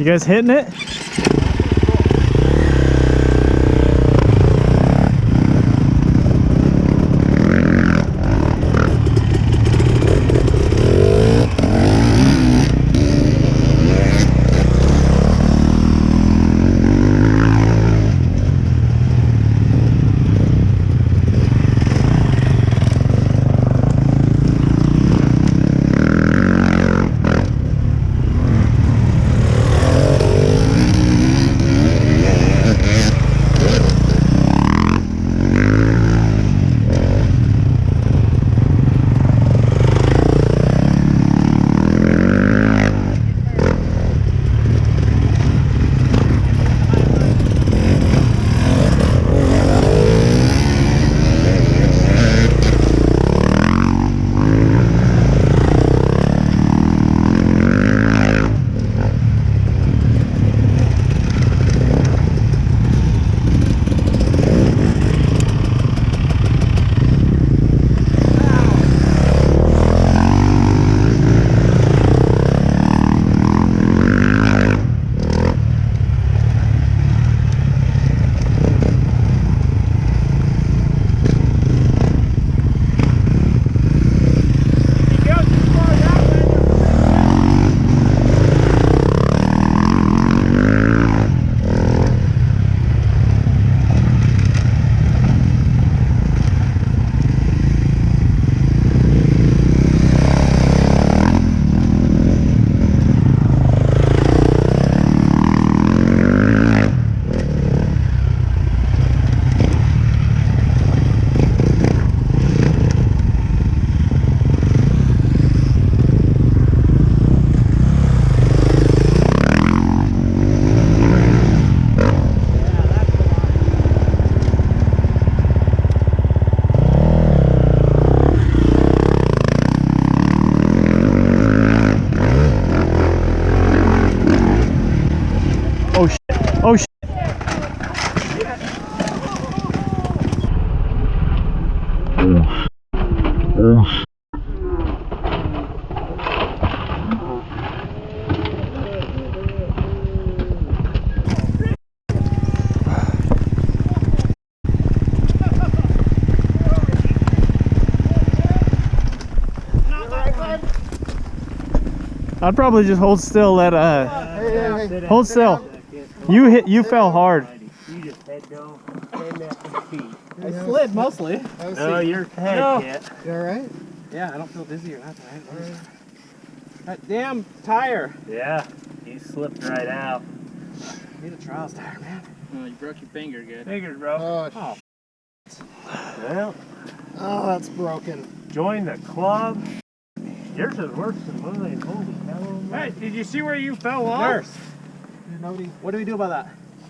You guys hitting it? Oh shit. I'd probably just hold still, hold still. You fell hard. You just head down, stand at the feet. I slid mostly. No, your head hit. You alright? Yeah, I don't feel dizzy or nothing. Right? That damn tire. Yeah, you slipped right out. Need a trials tire, man. Oh, you broke your finger good. Fingers, bro. Oh, Well, that's broken. join the club. Yours is worse than mine. Holy hell. Hey, did you see where you fell off? Nurse, Nobody, what do we do about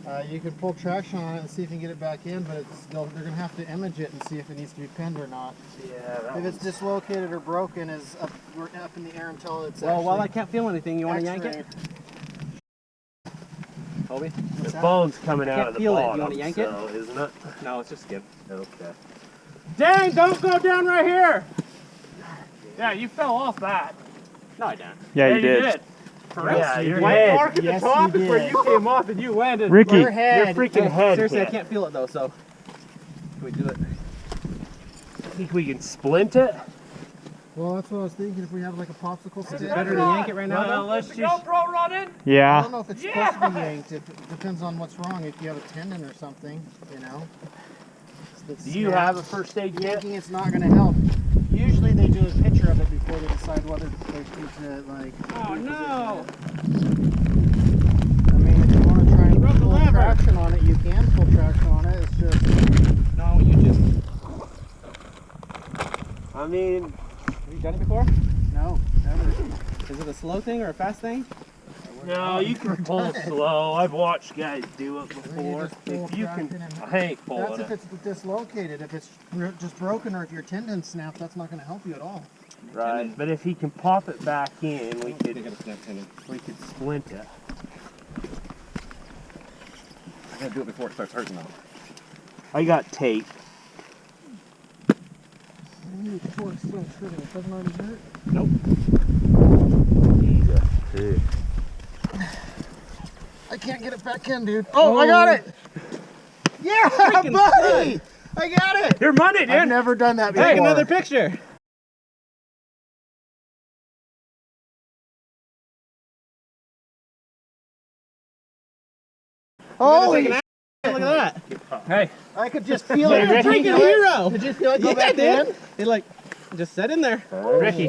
that? you can pull traction on it and see if you can get it back in, but it's still, they're going to have to image it and see if it needs to be pinned or not. Yeah, If it's dislocated or broken, we're up in the air until it's Well, while I actually can't feel anything, you want to yank it? Toby? the bone's coming out Can't of the feel it. You bottom, wanna yank so isn't it? No, it's just skip. Okay. Dang, don't go down right here. Yeah, you fell off that. No, I didn't. Yeah, you did. For real? Yeah, your White head. mark at Yes, the top you is where did. you came off and you landed. Ricky. Your head. Your freaking head Seriously, hit. I can't feel it though, so. Can we do it? Think we can splint it? Well, that's what I was thinking. If we have like a popsicle stick. Is it better to yank it right now? Well, though? let's The just... GoPro running? I Yeah. don't know if it's supposed to be yanked. It depends on what's wrong. If you have a tendon or something, you know. Do you have a first aid kit? Yanking it's not going to help. Usually they do a picture of it before they decide whether they need to like. Oh no! I mean, if you want to try and broke the pull lever. traction on it, you can pull traction on it. It's just. No, you just. I mean, Have you done it before? No, never. Is it a slow thing or a fast thing? no, you can pull slow. I've watched guys do it before. just pull If you traction can, and- I ain't That's pulling if it. it's dislocated. If it's just broken or if your tendon snapped, that's not going to help you at all. Right, but if he can pop it back in, we They could got a snap tendon. splint it. I gotta do it before it starts hurting though. I got tape. Before it starts hurting, it doesn't already hurt. He's a pig. can't get it back in, dude. Oh, I got it. Yeah, buddy. I got it. Your money, dude. I've never done that before. Take another picture. Holy Look at that. Hey, I could just feel Hey, it. Ricky. Freaking hero. Did you feel it go Yeah, back dude. in? It like just set in there. Ricky.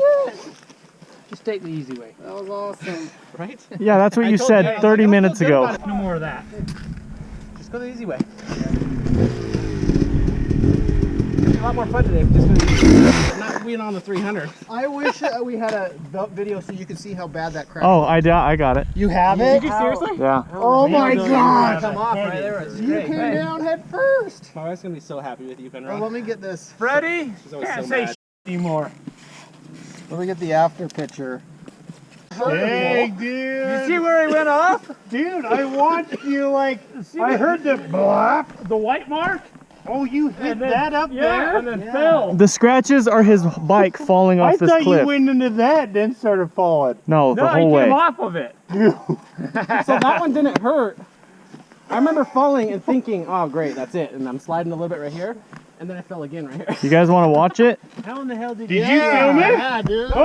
Just take the easy way. That was awesome. Right? Yeah, that's what I you told you, I said was 30 like, I minutes feel good ago. about it. No more of that. Just go the easy way. It'll be a lot more fun today if we just go the easy way. Not being on the 300. I wish we had a video so you could see how bad that crack Oh, was. I got it. You have it? Did you seriously? Yeah. Oh my god! Come off right there. It's You great. came Hey, down head first. my wife's gonna be so happy with you, Oh, Penrod. let me get this. Freddie, She's always can't so say mad. anymore. Let me get the after picture. Hey, dude. You see where he went off? Dude, I watched you like. I heard the blap. The white mark? Oh, you hit And then- that up Yeah, there? and then fell. The scratches are his bike falling I off this thought cliff. you went into that, then started falling. No, the No, he whole way. came off of it. So that one didn't hurt. I remember falling and thinking, oh great, that's it. And I'm sliding a little bit right here. And then I fell again right here. You guys want to watch it? How in the hell did you film it? Yeah, dude. Oh,